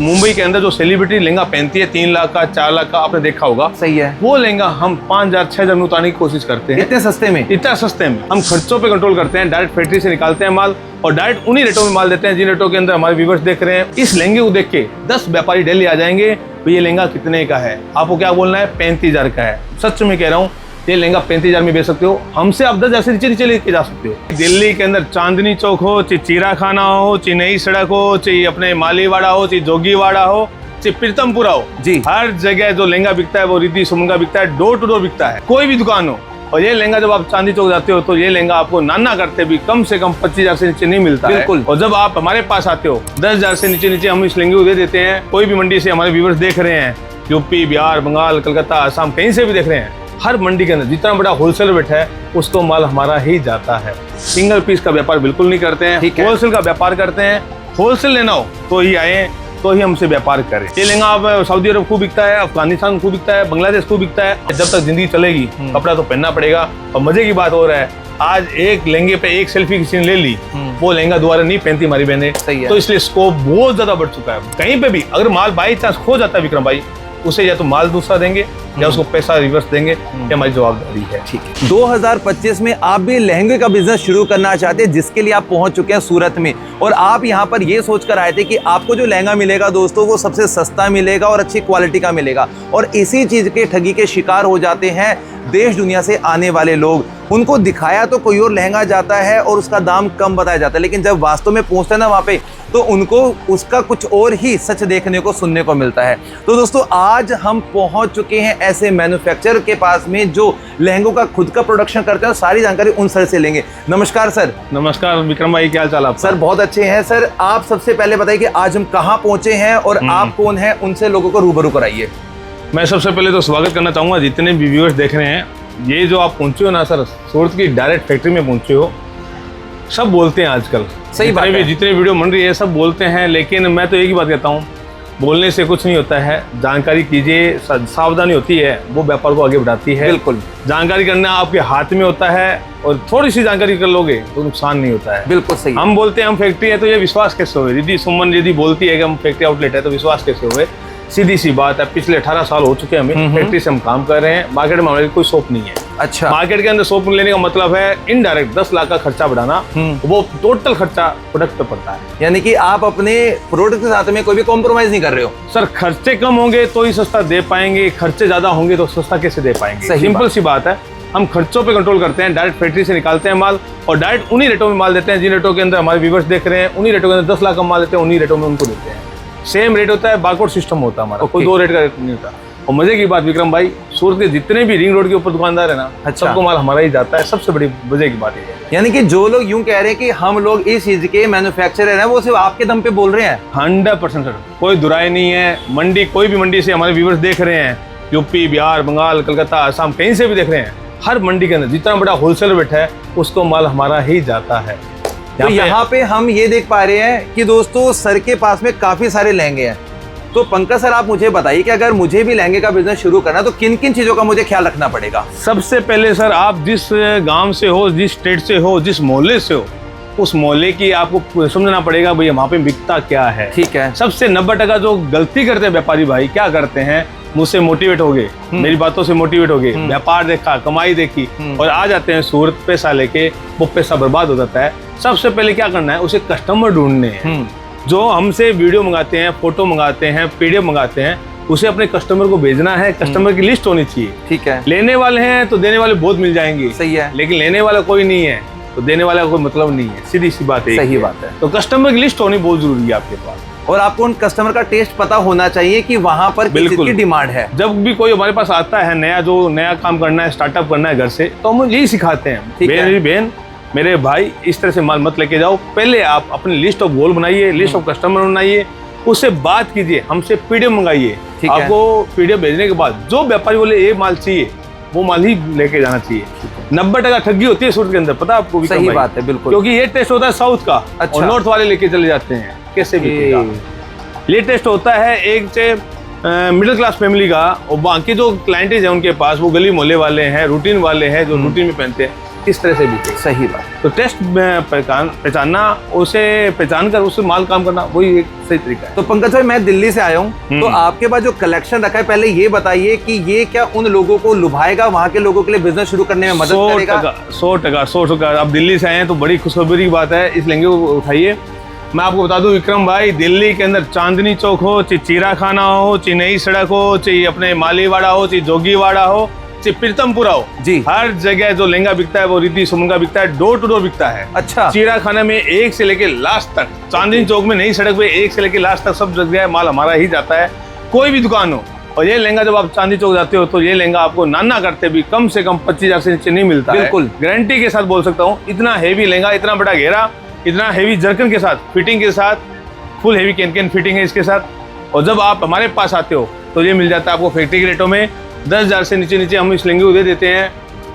मुंबई के अंदर जो सेलिब्रिटी लहंगा पहनती है 3 लाख का 4 लाख का, आपने देखा होगा। सही है। वो लहंगा हम 5,000 6,000 में उतारने की कोशिश करते हैं। इतने सस्ते में? इतना सस्ते में। हम खर्चों पे कंट्रोल करते हैं, डायरेक्ट फैक्ट्री से निकालते हैं माल और डायरेक्ट उन्हीं रेटों में माल देते हैं जिन रेटों के अंदर हमारे व्यूअर्स देख रहे हैं। इस लहंगे को देख के 10 व्यापारी दिल्ली आ जाएंगे, तो ये लहंगा कितने का है? आपको क्या बोलना है? 35,000 का है। सच में कह रहा हूँ, ये लहंगा 35,000 में बेच सकते हो। हमसे आप 10,000 से नीचे लेके जा सकते हो। दिल्ली के अंदर चांदनी चौक हो, चाहे चीरा खाना हो, चाहे नई सड़क हो, चाहे अपने मालीवाड़ा हो, चाहे जोगीवाड़ा हो, चाहे प्रीतमपुरा हो जी, हर जगह जो लहंगा बिकता है वो रिद्धि सुमन का बिकता है। डोर टू डोर बिकता है, कोई भी दुकान हो। और ये लहंगा जब आप चांदी चौक जाते हो तो ये लहंगा आपको नाना करते भी कम से कम 25,000 से नीचे नहीं मिलता है। और जब आप हमारे पास आते हो 10,000 से नीचे हम इस लहंगे को दे देते हैं। कोई भी मंडी से हमारे व्यूअर्स देख रहे हैं, यूपी, बिहार, बंगाल, कलकत्ता, आसाम, कहीं से भी देख रहे हैं, हर मंडी के अंदर जितना बड़ा होलसेल रेट है उसको माल हमारा ही जाता है। सिंगल पीस का व्यापार बिल्कुल नहीं करते हैं, होलसेल का व्यापार करते हैं। होलसेल लेना हो तो ही आए, तो ही हमसे व्यापार करें। ये लहंगा आप सऊदी अरब खूब बिकता है, अफगानिस्तान खूब बिकता है, बांग्लादेश खूब बिकता है। जब तक जिंदगी चलेगी कपड़ा तो पहनना पड़ेगा। और मजे की बात हो रहा है, आज एक लहंगे पे एक सेल्फी किसी ने ले ली, वो लहंगा दोबारा नहीं पहनती हमारी बहनें। तो इसलिए स्कोप बहुत ज्यादा बढ़ चुका है। कहीं पे भी अगर माल बाई चांस खो जाता है विक्रम भाई, उसे या तो माल दूसरा देंगे या उसको पैसा रिवर्स देंगे, ये हमारी जवाबदारी है। ठीक है। 2025 में आप भी लहंगे का बिजनेस शुरू करना चाहते हैं, जिसके लिए आप पहुंच चुके हैं सूरत में, और आप यहां पर ये सोचकर आए थे कि आपको जो लहंगा मिलेगा दोस्तों वो सबसे सस्ता मिलेगा और अच्छी क्वालिटी का मिलेगा, और इसी चीज के ठगी के शिकार हो जाते हैं देश दुनिया से आने वाले लोग। उनको दिखाया तो कोई और लहंगा जाता है और उसका दाम कम बताया जाता है, लेकिन जब वास्तव में पहुंचते हैं ना वहां पे, तो उनको उसका कुछ और ही सच देखने को सुनने को मिलता है। तो दोस्तों आज हम पहुंच चुके हैं ऐसे मैन्युफैक्चरर के पास में जो लहंगों का खुद का प्रोडक्शन करते हैं, और सारी जानकारी उन सर से लेंगे। नमस्कार सर। नमस्कार विक्रम भाई, क्या हाल चाल आप? सर बहुत अच्छे हैं। सर आप सबसे पहले बताइए कि आज हम कहाँ पहुंचे हैं और आप कौन हैं, उनसे लोगों को रूबरू कराइए। मैं सबसे पहले तो स्वागत करना चाहूँगा जितने भी व्यूअर्स देख रहे हैं। ये जो आप पहुंचे हो ना सर, सूरत की डायरेक्ट फैक्ट्री में पहुंचे हो। सब बोलते हैं आजकल, सही बात है, जितने वीडियो बन रही है सब बोलते हैं, लेकिन मैं तो एक ही बात कहता हूँ, बोलने से कुछ नहीं होता है। जानकारी कीजिए, सावधानी होती है वो व्यापार को आगे बढ़ाती है। बिल्कुल, जानकारी करना आपके हाथ में होता है, और थोड़ी सी जानकारी कर लोगे तो नुकसान नहीं होता है। बिल्कुल सही। हम बोलते हैं हम फैक्ट्री है, तो ये विश्वास कैसे हुए? रिद्धि सुमन यदि बोलती है कि हम फैक्ट्री आउटलेट है, तो विश्वास कैसे हुए? सीधी सी बात है, पिछले 18 साल हो चुके हैं हमें फैक्ट्री से हम काम कर रहे हैं। मार्केट में हमारे कोई शॉप नहीं है। अच्छा। मार्केट के अंदर शॉप लेने का मतलब है इनडायरेक्ट 10 लाख का खर्चा बढ़ाना, वो टोटल खर्चा प्रोडक्ट पे पड़ता है। यानी कि आप अपने प्रोडक्ट के साथ में कोई भी कॉम्प्रोमाइज नहीं कर रहे हो। सर खर्चे कम होंगे तो ही सस्ता दे पाएंगे, खर्चे ज्यादा होंगे तो सस्ता कैसे दे पाएंगे? सिंपल सी बात है। हम खर्चों पे कंट्रोल करते हैं, डायरेक्ट फैक्ट्री से निकालते हैं माल और डायरेक्ट उन्हीं रेटों में माल देते हैं जिन रेटों के अंदर हमारे व्यूअर्स देख रहे हैं। उन्हीं रेटों के अंदर 10 लाख का माल देते हैं, उन्हीं रेटों में उनको देते हैं। सेम रेट होता है, बारकोड सिस्टम होता है हमारा, कोई दो रेट का रेट नहीं होता। और मजे की बात विक्रम भाई, सूरत के जितने भी रिंग रोड के ऊपर दुकानदार है ना, सबको माल हमारा ही जाता है। सबसे बड़ी मजे की बात है। यानी कि जो लोग यूं कह रहे हैं कि हम लोग इस चीज के मैन्युफैक्चरर हैं, वो सिर्फ आपके दम पे बोल रहे हैं। 100% सर, कोई दुराई नहीं है। मंडी, कोई भी मंडी से हमारे व्यूअर्स देख रहे हैं, यूपी, बिहार, बंगाल, कलकत्ता, आसाम, कहीं से भी देख रहे हैं, हर मंडी के अंदर जितना बड़ा होलसेल रेट है उसको माल हमारा ही जाता है। तो यहाँ पे हम ये देख पा रहे हैं कि दोस्तों सर के पास में काफी सारे लहंगे हैं। तो पंकज सर आप मुझे बताइए कि अगर मुझे भी लहंगे का बिजनेस शुरू करना है तो किन किन चीजों का मुझे ख्याल रखना पड़ेगा? सबसे पहले सर, आप जिस गांव से हो, जिस स्टेट से हो, जिस मोहल्ले से हो, उस मोहल्ले की आपको समझना पड़ेगा भैया वहाँ पे बिकता क्या है। ठीक है। सबसे 90% जो गलती करते हैं व्यापारी भाई, क्या करते हैं, मुझसे मोटिवेट हो गए, मेरी बातों से मोटिवेट हो गए, व्यापार देखा, कमाई देखी और आ जाते हैं सूरत, पैसा लेके, वो पैसा बर्बाद हो जाता है। सबसे पहले क्या करना है, उसे कस्टमर ढूंढने हैं। जो हमसे वीडियो मंगाते हैं, फोटो मंगाते हैं, पीडीएफ मंगाते हैं, उसे अपने कस्टमर को भेजना है। कस्टमर की लिस्ट होनी चाहिए। ठीक है। लेने वाले हैं तो देने वाले बहुत मिल जाएंगे। सही है। लेकिन लेने वाला कोई नहीं है तो देने वाला का कोई मतलब नहीं है। सीधी सी बात है। सही बात है। तो कस्टमर की लिस्ट होनी बहुत जरूरी है आपके पास, और आपको उन कस्टमर का टेस्ट पता होना चाहिए कि वहां पर किस चीज की डिमांड है। जब भी कोई हमारे पास आता है नया, जो नया काम करना है, स्टार्टअप करना है घर से, तो हम यही सिखाते हैं, मेरी बहन, मेरे भाई, इस तरह से माल मत लेके जाओ। पहले आप अपनी लिस्ट ऑफ गोल बनाइए, लिस्ट ऑफ कस्टमर बनाइए, उससे बात कीजिए, हमसे पीडीएफ मंगाइए। आपको पीडीएफ भेजने के बाद जो व्यापारी बोले ये माल चाहिए, वो माल ही लेके जाना चाहिए। 90% ठगी होती है सूरत के अंदर, पता है आपको? सही बात है, बिल्कुल। क्योंकि ये टेस्ट होता है साउथ का। अच्छा। और नॉर्थ वाले लेके चले जाते हैं, कैसे भी ये टेस्ट होता है एक मिडिल क्लास फैमिली का, और बाकी जो क्लाइंटेज है उनके पास, वो गली मोहल्ले वाले हैं, रूटीन वाले हैं, जो रूटीन में पहनते हैं। इस तरह से बिके। सही बात। तो टेस्ट में पहचानना, उसे पहचान कर उससे माल काम करना, वही एक सही तरीका है। तो पंकज भाई, मैं दिल्ली से आया हूँ, तो आपके पास जो कलेक्शन रखा है, पहले ये बताइए कि ये क्या उन लोगों को लुभाएगा, वहाँ के लोगों के लिए बिजनेस शुरू करने में मदद करेगा? 100%। आप दिल्ली से आए हैं तो बड़ी खुशखबरी की बात है, इस लहंगे को उठाइए। मैं आपको बता दूं विक्रम भाई, दिल्ली के अंदर चांदनी चौक हो, चाहे चीरा खाना हो, चाहे नई सड़क हो, चाहे अपने मालीवाड़ा हो, चाहे जोगीवाड़ा हो, चाहे प्रीतमपुरा हो जी, हर जगह जो लहंगा बिकता है वो रिद्धि सुमन का बिकता है, डोर टू डोर बिकता है। अच्छा। चीरा खाना में एक से लेके लास्ट तक, चांदनी चौक में नई सड़क पे एक से लेके लास्ट तक सब जगह माल हमारा ही जाता है, कोई भी दुकान हो। और ये लहंगा जब आप चांदनी चौक जाते हो तो ये लहंगा आपको नाना करते भी कम से कम 25,000 से नीचे नहीं मिलता है। बिल्कुल गारंटी के साथ बोल सकता हूँ, इतना हेवी लहंगा, इतना बड़ा घेरा, इतना हेवी जरकन के साथ, फिटिंग के साथ, फुल हेवी कैन फिटिंग है इसके साथ। और जब आप हमारे पास आते हो तो ये मिल जाता है आपको फैक्ट्री के रेटों में। 10,000 से नीचे हम इस लहंगे को दे देते हैं,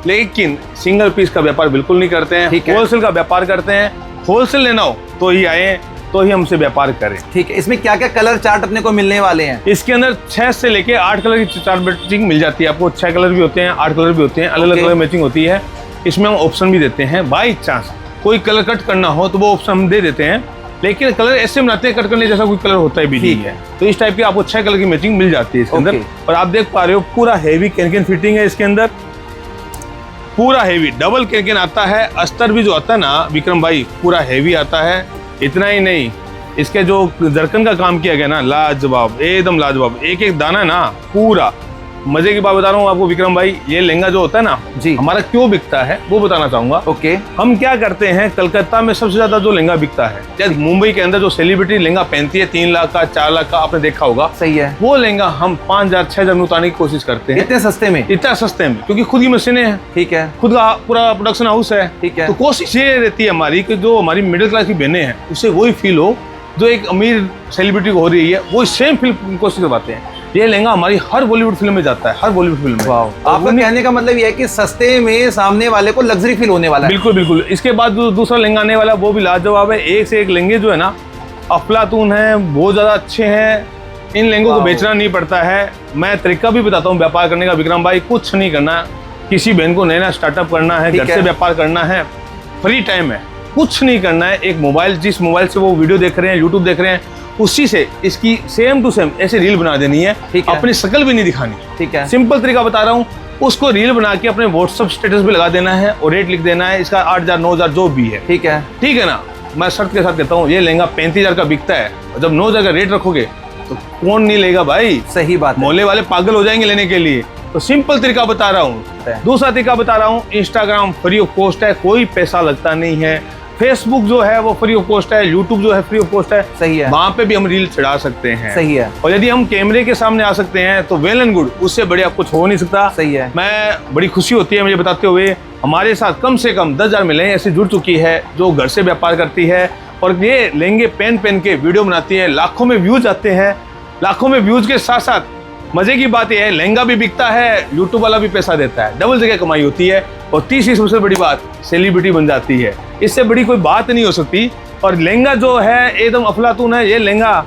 लेकिन सिंगल पीस का व्यापार बिल्कुल नहीं करते हैं, होलसेल का व्यापार करते हैं। होलसेल लेना हो तो ही आए, तो ही हमसे व्यापार करें। ठीक है। इसमें क्या क्या कलर चार्ट अपने को मिलने वाले हैं? इसके अंदर 6 से लेके 8 कलर की चार्ट मैचिंग मिल जाती है आपको। 6 कलर भी होते हैं, 8 कलर भी होते हैं, अलग अलग कलर मैचिंग होती है। इसमें हम ऑप्शन भी देते हैं, बाई चांस कोई कलर कट करना हो तो वो ऑप्शन हम दे देते हैं, लेकिन कलर ऐसे बनाते हैं कट करने जैसा कोई कलर होता है भी नहीं है। तो इस टाइप की आपको 6 कलर की मैचिंग मिल जाती है इसके अंदर। और आप देख पा रहे हो पूरा हेवी कैन फिटिंग है इसके अंदर, पूरा हेवी डबल कैन आता है। अस्तर भी जो आता है ना विक्रम भाई, पूरा हेवी आता है। इतना ही नहीं, इसके जो जरकन का काम किया गया ना, लाजवाब, एकदम लाजवाब। एक एक दाना ना पूरा। मजे की बात बता रहा हूँ आपको विक्रम भाई, ये लहंगा जो होता है ना जी, हमारा क्यों बिकता है वो बताना चाहूंगा। ओके। हम क्या करते हैं, कलकत्ता में सबसे ज्यादा जो लहंगा बिकता है, जैसे मुंबई के अंदर जो सेलिब्रिटी लहंगा पहनती है 3 लाख का, 4 लाख का, आपने देखा होगा। सही है। वो लहंगा हम 5,000 6,000 में उतारने की कोशिश करते हैं। इतने सस्ते में? इतना सस्ते में, क्योंकि खुद की मशीनें हैं। ठीक है। खुद का पूरा प्रोडक्शन हाउस है। ठीक है। तो कोशिश ये रहती है हमारी कि जो हमारी मिडिल क्लास की बहनें हैं उसे वही फील हो जो एक अमीर सेलिब्रिटी को हो रही है, वो सेम फील कोशिश करवाते हैं। ये लहंगा हमारी हर बॉलीवुड फिल्म में जाता है, हर बॉलीवुड फिल्म में। आपका कहने का मतलब ये है कि सस्ते में सामने वाले को लग्जरी फील होने वाला है। बिल्कुल बिल्कुल। इसके बाद जो दूसरा लहंगा आने वाला वो भी लाजवाब है। एक से एक लहंगे जो है ना अफलातून है, बहुत ज्यादा अच्छे हैं। इन लहंगों को बेचना नहीं पड़ता है। मैं तरीका भी बताता हूँ व्यापार करने का विक्रम भाई। कुछ नहीं करना, किसी बहन को नया स्टार्टअप करना है, घर से व्यापार करना है, फ्री टाइम है, कुछ नहीं करना है। एक मोबाइल, जिस मोबाइल से वो वीडियो देख रहे हैं, यूट्यूब देख रहे हैं, उसी से इसकी सेम टू सेम ऐसे रील बना देनी है। अपनी शक्ल भी नहीं दिखानी। ठीक है। सिंपल तरीका बता रहा हूँ। उसको रील बना के अपने व्हाट्सएप स्टेटस पे लगा देना है और रेट लिख देना है इसका 8,000 9,000 जो भी है। ठीक है। ठीक है ना। मैं शर्त के साथ कहता हूँ, ये लहंगा 35,000 का बिकता है, जब 9,000 का रेट रखोगे तो कौन नहीं लेगा भाई। सही बात। मोहल्ले वाले पागल हो जाएंगे लेने के लिए। तो सिंपल तरीका बता रहा हूँ। दूसरा तरीका बता रहा हूँ, इंस्टाग्राम फ्री ऑफ कॉस्ट है, कोई पैसा लगता नहीं है। फेसबुक जो है वो फ्री ऑफ कॉस्ट है, यूट्यूब जो है फ्री ऑफ कॉस्ट है। सही है। वहाँ पे भी हम रील चढ़ा सकते हैं। सही है। और यदि हम कैमरे के सामने आ सकते हैं तो वेल एंड गुड, उससे बढ़िया कुछ हो नहीं सकता। सही है। मैं बड़ी खुशी होती है मुझे बताते हुए, हमारे साथ कम से कम 10,000 महिलाएं ऐसी जुड़ चुकी है जो घर से व्यापार करती है और ये लहंगे पहन के वीडियो बनाती है। लाखों में व्यूज आते हैं। लाखों में व्यूज के साथ साथ मजे की बात यह है, लहंगा भी बिकता है, यूट्यूब वाला भी पैसा देता है, डबल जगह कमाई होती है। और तीसरी सबसे बड़ी बात, सेलिब्रिटी बन जाती है। इससे बड़ी कोई बात नहीं हो सकती। और लहंगा जो है एकदम अफलातून है। ये लहंगा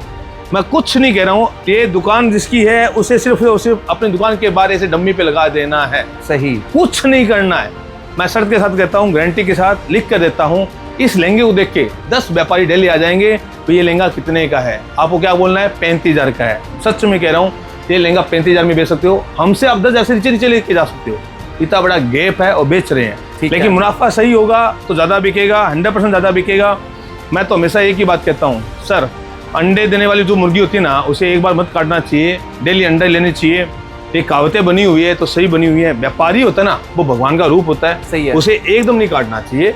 मैं कुछ नहीं कह रहा हूँ, ये दुकान जिसकी है उसे सिर्फ और सिर्फ अपनी दुकान के बाहर ऐसे डम्मी पे लगा देना है। सही, कुछ नहीं करना है। मैं शर्त के साथ कहता हूँ, गारंटी के साथ लिख कर देता हूँ। इस लहंगे को देख के 10 व्यापारी डेली आ जाएंगे तो ये लहंगा कितने का है। आपको क्या बोलना है, 35,000 का है। सच में कह रहा हूँ, ये लहंगा 35,000 में बेच सकते हो। हमसे आप 10,000 से नीचे लेके जा सकते हो। इतना बड़ा गैप है और बेच रहे हैं। लेकिन मुनाफा सही होगा तो ज़्यादा बिकेगा, 100% ज़्यादा बिकेगा। मैं तो हमेशा एक ही बात कहता हूँ, सर अंडे देने वाली जो मुर्गी होती है ना, उसे एक बार मत काटना चाहिए, डेली अंडे लेने चाहिए। ये कहावतें बनी हुई है तो सही बनी हुई है। व्यापारी होता है ना, वो भगवान का रूप होता है। सही है। उसे एकदम नहीं काटना चाहिए।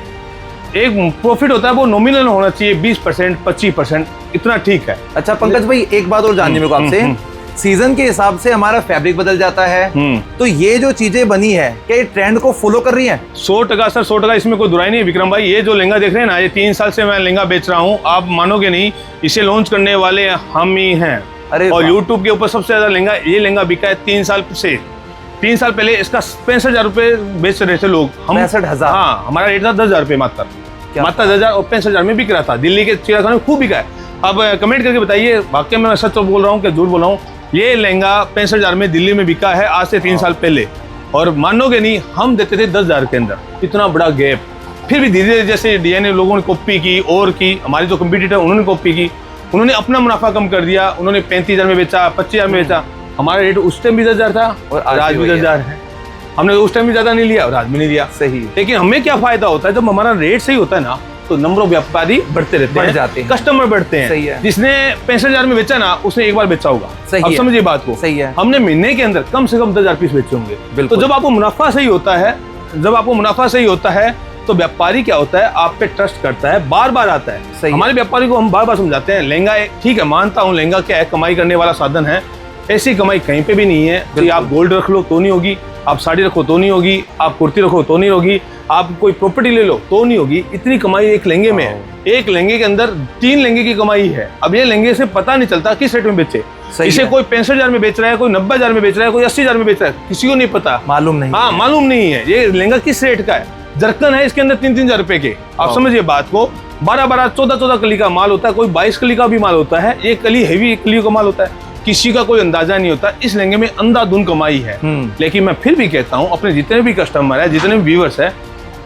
एक प्रॉफिट होता है वो नॉमिनल होना चाहिए, 20% 25%, इतना ठीक है। अच्छा पंकज भाई, एक बात और जाननी मेरे को आपसे, सीजन के हिसाब से हमारा फैब्रिक बदल जाता है, तो ये जो चीजें बनी है क्या ये ट्रेंड को फॉलो कर रही है? 100% सर, 100%, इसमें कोई दुराई नहीं है विक्रम भाई। ये जो लहंगा देख रहे हैं ना, ये 3 साल से मैं लहंगा बेच रहा हूँ। आप मानोगे नहीं, इसे लॉन्च करने वाले हम ही हैं। और यूट्यूब के ऊपर सबसे ज्यादा लहंगा, ये लहंगा बिका है 3 साल से। 3 साल पहले इसका 65,000 रुपए बेच रहे थे लोग। हम 65,000? हाँ, हमारा रेट था 10,000 रुपए मात्र 10,000 और 65,000 में बिक रहा था। दिल्ली के चिड़ियाखाने में खूब बिका है। अब कमेंट करके बताइए वाकई में मैं सच बोल रहा हूँ कि झूठ बोल रहा हूँ। ये लहंगा 65,000 में दिल्ली में बिका है आज से 3 साल पहले। और मानोगे नहीं, हम देते थे 10,000 के अंदर, इतना बड़ा गैप। फिर भी धीरे धीरे जैसे डीएनए लोगों ने कॉपी की और की, हमारे जो कंपटीटर उन्होंने कॉपी की, उन्होंने अपना मुनाफा कम कर दिया, उन्होंने 35,000 में बेचा, 25,000 में बेचा। हमारा रेट उस टाइम भी 10,000 था और आज भी 10,000 है। हमने उस टाइम भी ज्यादा नहीं लिया और आज भी नहीं लिया। सही। लेकिन हमें क्या फायदा होता है, जब हमारा रेट सही होता है ना, तो नंबर ऑफ व्यापारी बढ़ते रहते हैं, जाते हैं, कस्टमर बढ़ते हैं। सही है। जिसने 65,000 में बेचा ना, उसने एक बार बेचा होगा। सही अब है। समझिए बात को। सही है। हमने महीने के अंदर कम से कम 10,000 पीस बेचे होंगे। तो जब आपको मुनाफा सही होता है, तो व्यापारी क्या होता है, आप पे ट्रस्ट करता है, बार बार आता है। हमारे व्यापारी को हम बार बार समझाते हैं, लहंगा ठीक है, मानता हूँ लहंगा क्या है, कमाई करने वाला साधन है, ऐसी कमाई कहीं पे भी नहीं है। तो आप गोल्ड रख लो तो नहीं होगी, आप साड़ी रखो तो नहीं होगी, आप कुर्ती रखो तो नहीं होगी, आप कोई प्रॉपर्टी ले लो तो नहीं होगी। इतनी कमाई एक लहंगे में है। एक लहंगे के अंदर 3 लहंगे की कमाई है। अब ये लहंगे से पता नहीं चलता किस रेट में बेचे। इसे कोई 65,000 में बेच रहा है, कोई 90,000 में बेच रहा है, कोई 80,000 में बेच रहा है, किसी को नहीं पता, मालूम नहीं। हाँ, मालूम नहीं है ये लहंगा किस रेट का है। जरकन है, इसके अंदर 3-3 रुपए के। आप समझिए बात को, 12-12, 14-14 कली का माल होता है, कोई 22 कली का भी माल होता है, एक कली हैवी कलियों का माल होता है, किसी का कोई अंदाजा नहीं होता। इस लहंगे में अंधाधुंध कमाई है। लेकिन मैं फिर भी कहता हूँ, अपने जितने भी कस्टमर है, जितने भी व्यूअर्स है,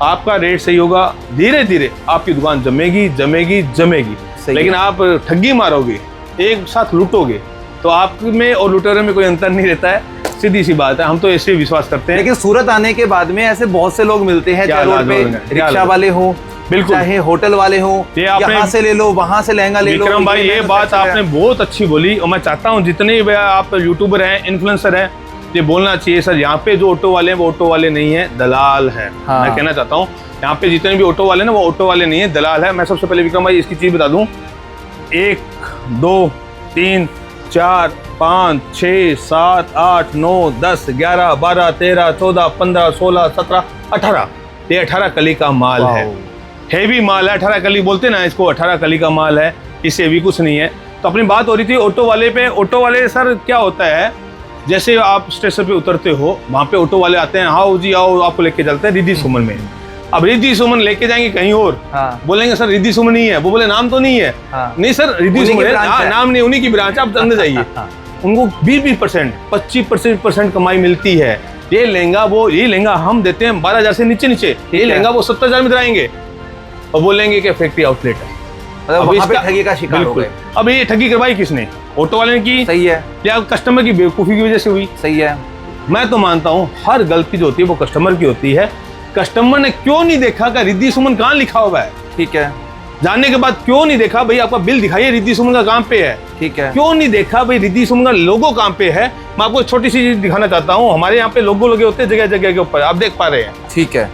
आपका रेट सही होगा, धीरे धीरे आपकी दुकान जमेगी जमेगी जमेगी। लेकिन आप ठगी मारोगे, एक साथ लूटोगे, तो आप में और लुटेरे में कोई अंतर नहीं रहता है। सीधी सी बात है, हम तो ऐसे विश्वास करते हैं। लेकिन सूरत आने के बाद में ऐसे बहुत से लोग मिलते हैं, चाहे रोड पे रिक्शा वाले हों, बिल्कुल, चाहे होटल वाले हों, यहाँ से ले लो, वहां से लहंगा ले लो। विक्रम भाई, ये बात आपने बहुत अच्छी बोली और मैं चाहता हूँ जितने भी आप यूट्यूबर हैं, इन्फ्लुएंसर हैं, ये बोलना चाहिए सर, यहाँ पे जो ऑटो वाले हैं वो ऑटो वाले नहीं है, दलाल है। मैं कहना चाहता हूँ, यहाँ पे जितने भी ऑटो वाले ना, वो ऑटो वाले नहीं है, दलाल है। मैं सबसे पहले विक्रम भाई इसकी चीज बता दूं, 1 2 3 4 5 6 7 8 9 10 11 12 13 14 15 16 17 18, ये 18 कली का माल है। हेवी माल है, 18 कली बोलते ना इसको, 18 कली का माल है, इससे भी कुछ नहीं है। तो अपनी बात हो रही थी ऑटो वाले पे। ऑटो वाले सर क्या होता है, जैसे आप स्टेशन पे उतरते हो, वहाँ पे ऑटो वाले आते हैं, हाँ जी आओ, आपको लेके चलते हैं रिद्धि सुमन में। अब रिद्धि सुमन लेके जाएंगे कहीं और, बोलेंगे सर रिद्धि सुमन नहीं है, वो बोले नाम तो नहीं है, नहीं सर रिद्धि सुमन है, नाम नहीं, उन्हीं की ब्रांच, आप अंदर जाइए। उनको 20% 25% कमाई मिलती है। ये लहंगा हम देते हैं 12,000 से नीचे। ये लहंगा वो 70,000 में दिलाएंगे और बोलेंगे कि फैक्ट्री आउटलेट है। वहाँ पे ठगी का शिकार हो गए। अब ये ठगी करवाई किसने, ऑटो वाले ने की? सही है। या कस्टमर की बेवकूफी की वजह से हुई? सही है। मैं तो मानता हूँ हर गलती जो होती है वो कस्टमर की होती है। कस्टमर ने क्यों नहीं देखा कि रिद्धि सुमन कहाँ लिखा हुआ है? ठीक है। जानने के बाद क्यों नहीं देखा भाई, आपका बिल दिखाइए रिद्धि सुमन का कहाँ पे है? ठीक है। क्यों नहीं देखा भाई रिद्धि सुमन का लोगो कहाँ पे है? मैं आपको छोटी सी चीज दिखाना चाहता हूँ। हमारे यहाँ पे लोगो लगे होते हैं जगह जगह के ऊपर, आप देख पा रहे हैं। ठीक है।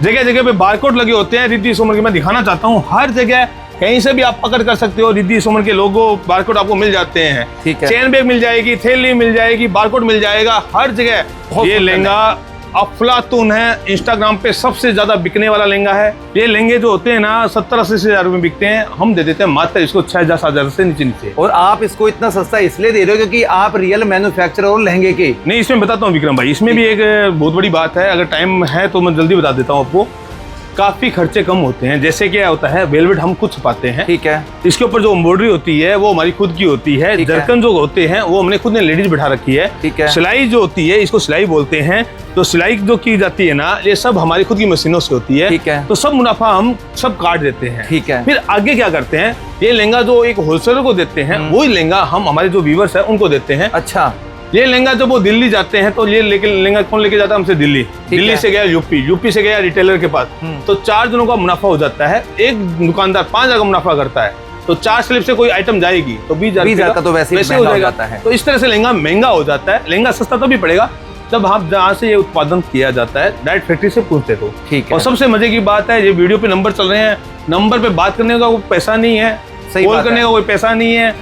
जगह जगह पे बारकोड लगे होते हैं रिद्धि सुमन के। मैं दिखाना चाहता हूँ, हर जगह कहीं से भी आप पकड़ कर सकते हो, रिद्धि सुमन के लोगो बारकोड आपको मिल जाते हैं। ठीक है। चेन बैग मिल जाएगी, थैली मिल जाएगी, बारकोड मिल जाएगा, हर जगह। ये लहंगा अफलातून है, इंस्टाग्राम पे सबसे ज्यादा बिकने वाला लहंगा है। ये लहंगे जो होते हैं ना 70-80 हजार में बिकते हैं, हम दे देते हैं मात्र इसको 6,000 से नीचे। और आप इसको इतना सस्ता इसलिए दे रहे हो क्योंकि आप रियल मैन्युफैक्चरर हो लहंगे के। नहीं, इसमें बताता हूँ विक्रम भाई, इसमें भी एक बहुत बड़ी बात है, अगर टाइम है तो मैं जल्दी बता देता हूँ आपको। काफी खर्चे कम होते हैं। जैसे क्या होता है, वेलवेट हम खुद छुपाते हैं। ठीक है। इसके ऊपर जो एम्ब्रॉयडरी होती है वो हमारी खुद की होती है। जरकन जो होते हैं वो हमने खुद ने लेडीज बिठा रखी है। ठीक है। सिलाई जो होती है, इसको सिलाई बोलते हैं, तो सिलाई जो की जाती है ना, ये सब हमारी खुद की मशीनों से होती है। ठीक है। तो सब मुनाफा हम सब काट देते हैं। ठीक है। फिर आगे क्या करते हैं, ये लहंगा जो एक होलसेलर को देते हैं, वही लहंगा हम हमारे जो व्यूअर्स है उनको देते हैं। अच्छा। ये लहंगा जब वो दिल्ली जाते हैं तो ये लहंगा कौन लेके जाता है हमसे? दिल्ली से गया यूपी से गया रिटेलर के पास, तो 4 जनों का मुनाफा हो जाता है। एक दुकानदार 5,000 का मुनाफा करता है, तो 4 स्लिप से कोई आइटम जाएगी तो 20,000 का तो वैसे हो जाता है। तो इस तरह से लहंगा महंगा हो जाता है। लहंगा सस्ता तभी पड़ेगा जब आप जहाँ से ये उत्पादन किया जाता है डायरेक्ट फैक्ट्री से पूछते तो। ठीक है। और सबसे मजे की बात है, ये वीडियो पे नंबर चल रहे हैं, नंबर पे बात करने का कोई पैसा नहीं है, कॉल करने का कोई पैसा नहीं है।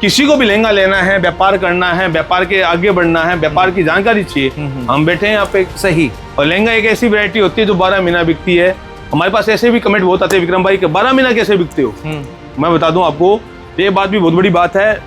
किसी को भी लहंगा लेना है, व्यापार करना है, व्यापार के आगे बढ़ना है, व्यापार की जानकारी चाहिए, हम बैठे हैं यहाँ पे। सही। और लहंगा एक ऐसी वैरायटी होती है जो 12 महीना बिकती है। हमारे पास ऐसे भी कमेंट बहुत आते हैं विक्रम भाई के 12 महीना कैसे बिकते हो? मैं बता दूं आपको, ये बात भी बहुत बड़ी बात है।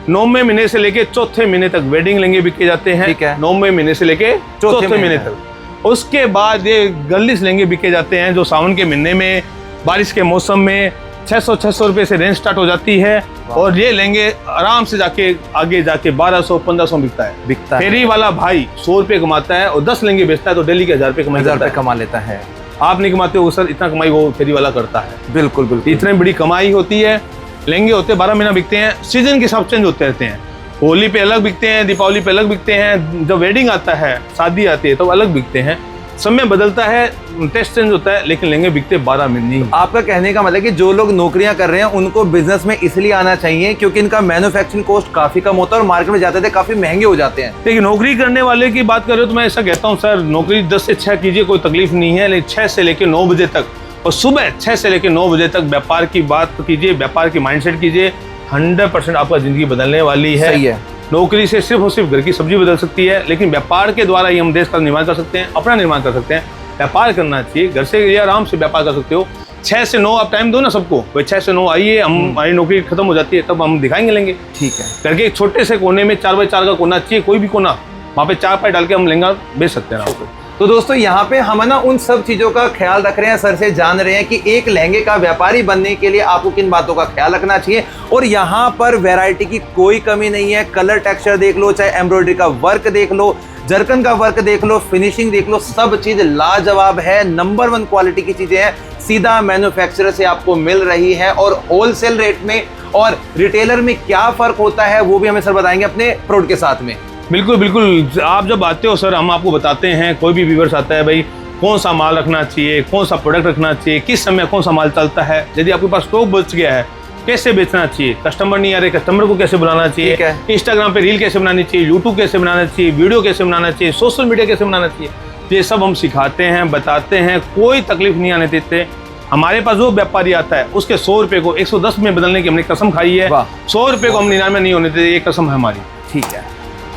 9वें महीने से लेके 4थे महीने तक वेडिंग लहंगे बिके जाते हैं। ठीक है। 9वें महीने से लेके 4थे महीने तक। उसके बाद ये गर्लिश लहंगे बिके जाते हैं जो सावन के महीने में, बारिश के मौसम में 600 रुपए से रेंज स्टार्ट हो जाती है और ये लहंगे आराम से जाके आगे जाके 1200-1500 बिकता है। फेरी वाला भाई 100 रुपए कमाता है और 10 लहंगे बेचता है तो डेली के 1000 रुपए कमा लेता है। आप नहीं कमाते हो सर, इतना कमाई वो फेरी वाला करता है। बिल्कुल बिल्कुल, इतनी बड़ी कमाई होती है। लहंगे होते हैं 12 महीना बिकते हैं, सीजन के हिसाब चेंज होते रहते हैं। होली पे अलग बिकते हैं, दीपावली पे अलग बिकते हैं, जब वेडिंग आता है, शादी आती है तो अलग बिकते हैं। समय बदलता है, टेस्ट चेंज होता है, लेकिन लहंगे बिकते 12 महीने ही। आपका कहने का मतलब कि जो लोग नौकरियां कर रहे हैं उनको बिजनेस में इसलिए आना चाहिए क्योंकि इनका मैन्युफैक्चरिंग कॉस्ट काफी कम होता है और मार्केट में जाते थे काफी महंगे हो जाते हैं। देखिए, नौकरी करने वाले की बात कर रहे हो तो मैं ऐसा कहता हूँ सर, नौकरी 10 से 6 कीजिए, कोई तकलीफ नहीं है, लेकिन 6 से लेकर 9 बजे तक और सुबह 6 से लेकर 9 बजे तक व्यापार की बात कीजिए, व्यापार की माइंडसेट कीजिए। 100% आपका जिंदगी बदलने वाली है। सही है। नौकरी से सिर्फ और सिर्फ घर की सब्जी बदल सकती है, लेकिन व्यापार के द्वारा ही हम देश का निर्माण कर सकते हैं, अपना निर्माण कर सकते हैं। व्यापार करना चाहिए, घर से ये आराम से व्यापार कर सकते हो। 6 से 9 आप टाइम दो ना सबको, भाई 6 से 9 आइए, हमारी नौकरी खत्म हो जाती है तब हम दिखाएंगे लेंगे। ठीक है। घर के एक छोटे से कोने में 4x4 का कोना चाहिए, कोई भी कोना, वहाँ पे 4 पाई डाल के हम लहंगा बेच सकते हैं। तो दोस्तों यहाँ पे हम ना उन सब चीजों का ख्याल रख रहे हैं, सर से जान रहे हैं कि एक लहंगे का व्यापारी बनने के लिए आपको किन बातों का ख्याल रखना चाहिए। और यहाँ पर वैरायटी की कोई कमी नहीं है। कलर टेक्सचर देख लो, चाहे एम्ब्रॉयडरी का वर्क देख लो, जरकन का वर्क देख लो, फिनिशिंग देख लो, सब चीज लाजवाब है। नंबर 1 क्वालिटी की चीजें हैं, सीधा मैन्युफैक्चरर से आपको मिल रही है। और होलसेल रेट में और रिटेलर में क्या फर्क होता है वो भी हमें सर बताएंगे अपने प्रोडक्ट के साथ में। बिल्कुल बिल्कुल, आप जब आते हो सर हम आपको बताते हैं, कोई भी व्यूअर्स आता है भाई कौन सा माल रखना चाहिए, कौन सा प्रोडक्ट रखना चाहिए, किस समय कौन सा माल चलता है। यदि आपके पास स्टॉक बच गया है, कैसे बेचना चाहिए, कस्टमर नहीं आ रहे, कस्टमर को कैसे बुलाना चाहिए, इंस्टाग्राम पे रील कैसे बनानी चाहिए, यूट्यूब कैसे बनाना चाहिए, वीडियो कैसे बनाना चाहिए, सोशल मीडिया कैसे बनाना चाहिए, ये सब हम सिखाते हैं, बताते हैं, कोई तकलीफ नहीं आने देते। हमारे पास जो व्यापारी आता है उसके 100 रुपए को 110 में बदलने की हमने कसम खाई है। 100 रुपए को हम 99 नहीं होने देते, ये कसम है हमारी। ठीक है।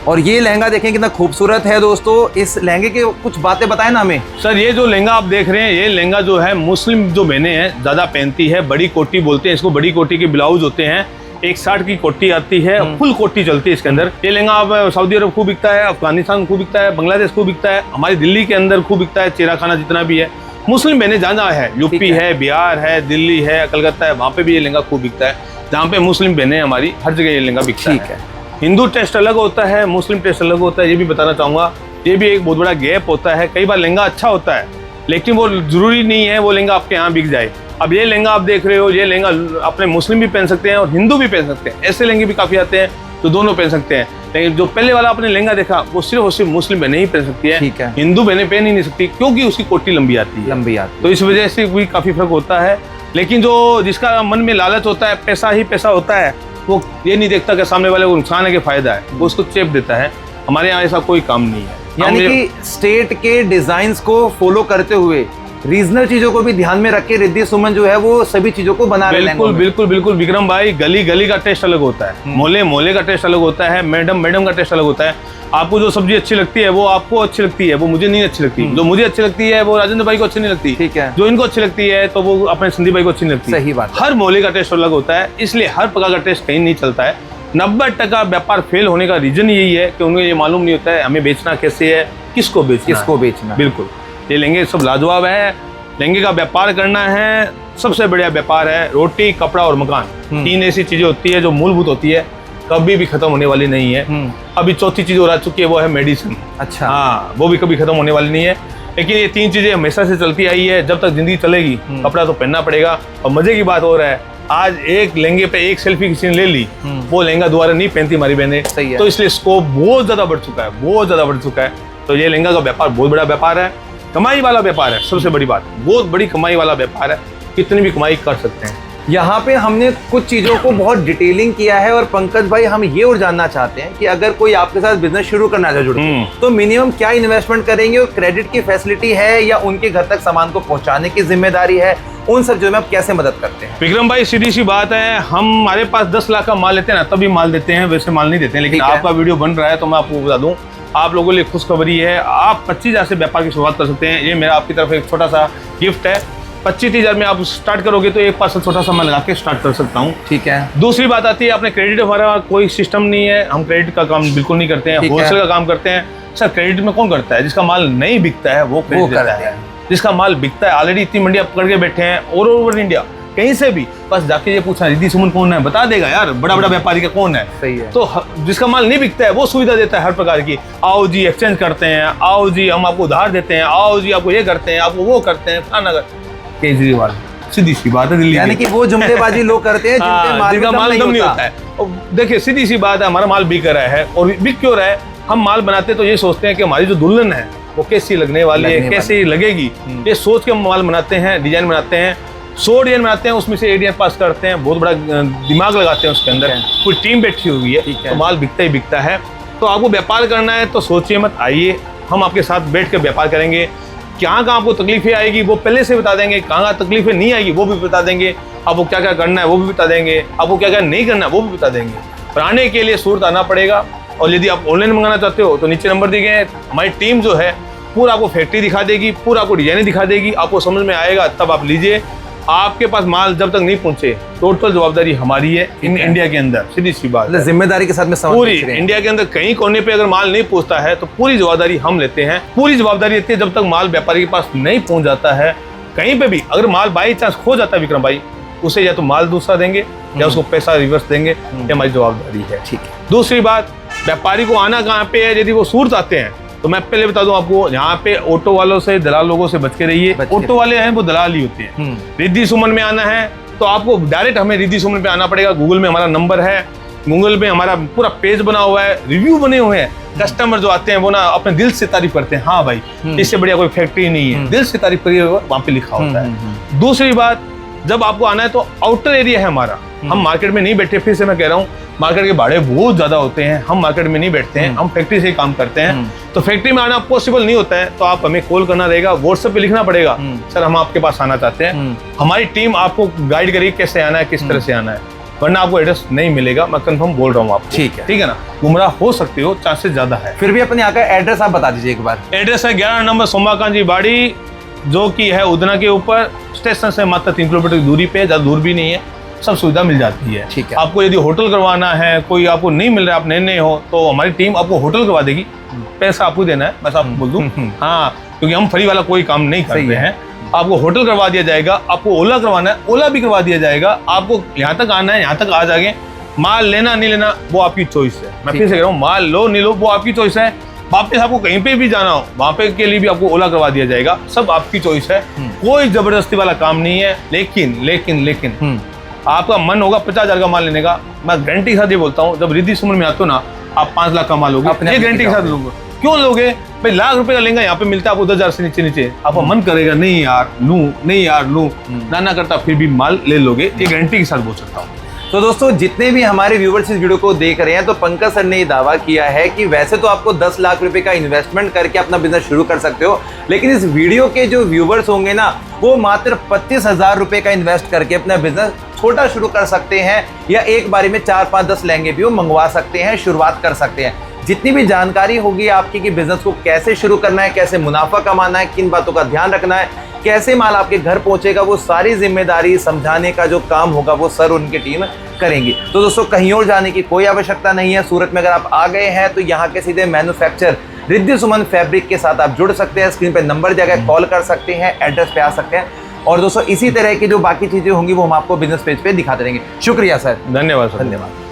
और ये लहंगा देखें कितना खूबसूरत है दोस्तों। इस लहंगे की कुछ बातें बताएं ना हमें। सर ये जो लहंगा आप देख रहे हैं, ये लहंगा जो है मुस्लिम जो बहनें हैं ज़्यादा पहनती है, बड़ी कोटी बोलते हैं इसको, बड़ी कोटी के ब्लाउज होते हैं, 160 की कोटी आती है, फुल कोटी चलती है इसके अंदर। ये लहंगा आप सऊदी अरब खूब बिकता है, अफगानिस्तान खूब बिकता है, बांग्लादेश खूब बिकता है, हमारी दिल्ली के अंदर खूब बिकता है, चिराखाना जितना भी है। मुस्लिम बहनें जाना है, यूपी है, बिहार है, दिल्ली है, कलकत्ता है, वहाँ पे भी ये लहंगा खूब बिकता है। जहाँ पे मुस्लिम बहनें हमारी, हर जगह ये लहंगा बिकता है। ठीक है। हिंदू टेस्ट अलग होता है, मुस्लिम टेस्ट अलग होता है, ये भी बताना चाहूँगा। ये भी एक बहुत बड़ा गैप होता है। कई बार लहंगा अच्छा होता है लेकिन वो जरूरी नहीं है वो लहंगा आपके यहाँ बिक जाए। अब ये लहंगा आप देख रहे हो, ये लहंगा अपने मुस्लिम भी पहन सकते हैं और हिंदू भी पहन सकते हैं। ऐसे लहंगे भी काफ़ी आते हैं तो दोनों पहन सकते हैं, लेकिन जो पहले वाला आपने लहंगा देखा वो सिर्फ और सिर्फ मुस्लिम बहनें ही पहन सकती है। ठीक है। हिंदू बहनें पहन ही नहीं सकती क्योंकि उसकी कोटी लंबी आती है। तो इस वजह से भी काफ़ी फर्क होता है। लेकिन जो जिसका मन में लालच होता है, पैसा ही पैसा होता है, वो ये नहीं देखता कि सामने वाले को नुकसान है कि फायदा है, वो उसको चेप देता है। हमारे यहाँ ऐसा कोई काम नहीं है। यानी कि स्टेट के डिजाइन्स को फॉलो करते हुए रीजनल चीजों को भी ध्यान में रख के रिद्धि सुमन जो है वो सभी चीजों को बना रहे हैं। बिल्कुल बिल्कुल बिल्कुल विक्रम भाई, गली गली का टेस्ट अलग होता है, मोहल्ले मोहल्ले का टेस्ट अलग होता है, मैडम मैडम का टेस्ट अलग होता है। आपको जो सब्जी अच्छी लगती है वो आपको अच्छी लगती है, वो मुझे नहीं अच्छी लगती। जो मुझे अच्छी लगती है वो राजेंद्र भाई को अच्छी नहीं लगती। ठीक है। जो इनको अच्छी लगती है तो वो अपने संदीप भाई को अच्छी नहीं लगती। सही बात। हर मोहल्ले का टेस्ट अलग होता है, इसलिए हर प्रकार का टेस्ट कहीं नहीं चलता है। 90% व्यापार फेल होने का रीजन यही है कि उन्हें ये मालूम नहीं होता है हमें बेचना कैसे है, किसको बेचना। बिल्कुल, ये लहंगे सब लाजवाब है। लहंगे का व्यापार करना है, सबसे बढ़िया व्यापार है। रोटी, कपड़ा और मकान, 3 ऐसी चीजें होती है जो मूलभूत होती है, कभी भी खत्म होने वाली नहीं है। अभी चौथी चीज और आ चुकी है, वो है मेडिसिन। अच्छा। हाँ, वो भी कभी खत्म होने वाली नहीं है। लेकिन ये 3 चीजें हमेशा से चलती आई है, जब तक जिंदगी चलेगी। कपड़ा तो पहनना पड़ेगा। और मजे की बात हो रहा है, आज एक लहंगे पे एक सेल्फी किसी ने ले ली, वो लहंगा दोबारा नहीं पहनती हमारी बहनें। सही है। तो इसलिए स्कोप बहुत ज्यादा बढ़ चुका है, बहुत ज्यादा बढ़ चुका है। तो ये लहंगा का व्यापार बहुत बड़ा व्यापार है, कमाई वाला व्यापार है। सबसे बड़ी बात, बहुत बड़ी कमाई वाला व्यापार है, कितनी भी कमाई कर सकते हैं। यहाँ पे हमने कुछ चीजों को बहुत डिटेलिंग किया है। और पंकज भाई, हम ये और जानना चाहते हैं कि अगर कोई आपके साथ बिजनेस शुरू करना चाहे तो मिनिमम क्या इन्वेस्टमेंट करेंगे, और क्रेडिट की फैसिलिटी है या उनके घर तक सामान को पहुंचाने की जिम्मेदारी है, उन सब जो में आप कैसे मदद करते हैं? विक्रम भाई, सीधी सी बात है, हमारे पास 10 लाख का माल लेते हैं ना, तभी माल देते हैं, वैसे माल नहीं देते हैं। लेकिन आपका वीडियो बन रहा है तो मैं आपको बता दूं, आप लोगों के लिए खुशखबरी है। आप 25,000 से व्यापार की शुरुआत कर सकते हैं। ये मेरा आपकी तरफ एक छोटा सा गिफ्ट है। 25-30,000 में आप स्टार्ट करोगे तो एक पार्सल छोटा सा मैं लगा के स्टार्ट कर सकता हूँ। ठीक है। दूसरी बात आती है, अपने क्रेडिट, हमारा कोई सिस्टम नहीं है, हम क्रेडिट का काम बिल्कुल नहीं करते हैं, होलसेल का काम करते हैं। सर, क्रेडिट में कौन करता है? जिसका माल नहीं बिकता है वो क्रेडिट देता है। जिसका माल बिकता है, ऑलरेडी इतनी मंडियां पकड़ के बैठे हैं ऑल ओवर इंडिया, कहीं से भी बस जाके ये पूछना रिद्धि सुमन कौन है, बता देगा यार, बड़ा बड़ा व्यापारी का कौन है। सही है। तो जिसका माल नहीं बिकता है वो सुविधा देता है हर प्रकार की, आओ जी एक्सचेंज करते हैं, आओ जी हम आपको उधार देते हैं, आओ जी आपको ये करते हैं, आपको वो करते हैं, खाना केजरीवाल, सीधी सी बात है दिल्ली यानी कि वो जुमलेबाजी लोग करते हैं जिनका माल दम नहीं होता है। और देखिए सीधी सी बात है, हमारा माल बिक रहा है और बिक क्यों रहा है, हम माल बनाते तो ये सोचते हैं कि हमारी जो दुल्हन है वो कैसी लगने वाली है, कैसी लगेगी, ये सोच के हम माल बनाते हैं, डिजाइन बनाते हैं, 100 डिजाइन बनाते हैं, उसमें से 1 डिजाइन पास करते हैं, बहुत बड़ा दिमाग लगाते हैं उसके अंदर, पूरी टीम बैठी हुई है, तो माल बिकता ही बिकता है। तो आपको व्यापार करना है तो सोचिए मत, आइए हम आपके साथ बैठ कर व्यापार करेंगे। कहाँ आपको तकलीफें आएगी वो पहले से बता देंगे, कहाँ तकलीफें नहीं आएगी वो भी बता देंगे, आपको क्या क्या करना है वो भी बता देंगे, आपको क्या क्या नहीं करना है वो भी बता देंगे। पर आने के लिए सूरत आना पड़ेगा। और यदि आप ऑनलाइन मंगाना चाहते हो तो नीचे नंबर दिए गए हैं, हमारी टीम जो है पूरा आपको फैक्ट्री दिखा देगी, पूरा आपको डिजाइन दिखा देगी, आपको समझ में आएगा तब आप लीजिए। आपके पास माल जब तक नहीं पहुंचे टोटल जवाबदारी हमारी है इन इंडिया के अंदर, सीधी सी बात, जिम्मेदारी के साथ में पूरी इंडिया के अंदर कहीं कोने पे अगर माल नहीं पहुंचता है तो पूरी जवाबदारी हम लेते हैं, पूरी जवाबदारी लेते हैं जब तक माल व्यापारी के पास नहीं पहुंच जाता है। कहीं पे भी अगर माल बाई चांस खो जाता है विक्रम भाई, उसे या तो माल दूसरा देंगे या उसको पैसा रिवर्स देंगे, ये हमारी जवाबदारी है। ठीक है। दूसरी बात, व्यापारी को आना कहाँ पे है, यदि वो सूरत आते हैं तो मैं पहले बता दूं आपको, यहाँ पे ऑटो वालों से, दलाल लोगों से बच के रहिए। ऑटो वाले हैं वो दलाल ही होते हैं। रिद्धि सुमन में आना है तो आपको डायरेक्ट हमें रिद्धि सुमन पे आना पड़ेगा। गूगल में हमारा नंबर है, गूगल में हमारा पूरा पेज बना हुआ है, रिव्यू बने हुए हैं। कस्टमर जो आते हैं वो ना अपने दिल से तारीफ करते हैं, हाँ भाई इससे बढ़िया कोई फैक्ट्री नहीं है, दिल से तारीफ करिए, वहाँ पे लिखा होता है। दूसरी बात, जब आपको आना है तो आउटर एरिया है हमारा, हम मार्केट में नहीं बैठे, फिर से मैं कह रहा हूँ मार्केट के भाड़े बहुत ज्यादा होते हैं, हम मार्केट में नहीं बैठते हैं, हम फैक्ट्री से ही काम करते हैं। तो फैक्ट्री में आना पॉसिबल नहीं होता है तो आप हमें कॉल करना रहेगा, व्हाट्सएप पे लिखना पड़ेगा, सर हम आपके पास आना चाहते हैं। हमारी टीम आपको गाइड करेगी कैसे आना है, किस तरह से आना है, वरना आपको एड्रेस नहीं मिलेगा, मैं कंफर्म बोल रहा हूँ आपको। ठीक है ना, गुमराह हो सकते हो, चांसेस ज्यादा है। फिर भी अपने यहाँ का एड्रेस आप बता दीजिए एक बार। एड्रेस है 11 नंबर सोमाकांजी बाड़ी, जो कि है उदना के ऊपर, स्टेशन से मात्र 3 किलोमीटर की दूरी पे, ज्यादा दूर भी नहीं है, सब सुविधा मिल जाती है। ठीक है। आपको यदि होटल करवाना है, कोई आपको नहीं मिल रहा है, आप नए हो, तो हमारी टीम आपको होटल करवा देगी, पैसा आपको देना है, बस आपको बोल दूं। हाँ, क्योंकि हम फ्री वाला कोई काम नहीं करते हैं। आपको होटल करवा दिया जाएगा, आपको ओला करवाना है, ओला भी करवा दिया जाएगा, आपको यहाँ तक आना है, यहाँ तक आ जाएंगे। माल लेना नहीं लेना वो आपकी चॉइस है, मैं फिर से कह रहा हूँ, माल लो नहीं लो वो आपकी चॉइस है। वापस आपको कहीं पे भी जाना हो, वहाँ पे के लिए भी आपको ओला करवा दिया जाएगा, सब आपकी चॉइस है, कोई जबरदस्ती वाला काम नहीं है। लेकिन आपका मन होगा 50,000 का माल लेने का, मैं गारंटी के साथ ये बोलता हूँ, जब रिद्धि सुमन में आते हो ना, आप 5 लाख का माल लोगे, ये गारंटी के साथ लोगे। क्यों लोगे भाई? लाख रुपए का लहंगा यहाँ पे मिलता है आपको 10,000 से नीचे, आपका मन करेगा नहीं यार लूं, ना करता फिर भी माल ले लोगे, ये गारंटी के साथ बोल सकता हूँ। तो दोस्तों, जितने भी हमारे व्यूवर्स इस वीडियो को देख रहे हैं, तो पंकज सर ने ये दावा किया है कि वैसे तो आपको 10 लाख रुपए का इन्वेस्टमेंट करके अपना बिजनेस शुरू कर सकते हो, लेकिन इस वीडियो के जो व्यूवर्स होंगे ना, वो मात्र 25,000 रुपए का इन्वेस्ट करके अपना बिजनेस छोटा शुरू कर सकते हैं, या एक बारी में 4, 5, 10 लहंगे भी वो मंगवा सकते हैं, शुरुआत कर सकते हैं। जितनी भी जानकारी होगी आपकी कि बिजनेस को कैसे शुरू करना है, कैसे मुनाफा कमाना है, किन बातों का ध्यान रखना है, कैसे माल आपके घर पहुंचेगा, वो सारी जिम्मेदारी समझाने का जो काम होगा वो सर उनकी टीम करेंगी। तो दोस्तों, कहीं और जाने की कोई आवश्यकता नहीं है। सूरत में अगर आप आ गए हैं तो यहाँ के सीधे मैन्युफैक्चर रिद्धि सुमन फैब्रिक के साथ आप जुड़ सकते हैं। स्क्रीन पे नंबर दिया गया, कॉल कर सकते हैं, एड्रेस पे आ सकते हैं। और दोस्तों, इसी तरह की जो बाकी चीजें होंगी वो हम आपको बिजनेस पेज पे दिखाते रहेंगे। शुक्रिया सर। धन्यवाद सर। धन्यवाद।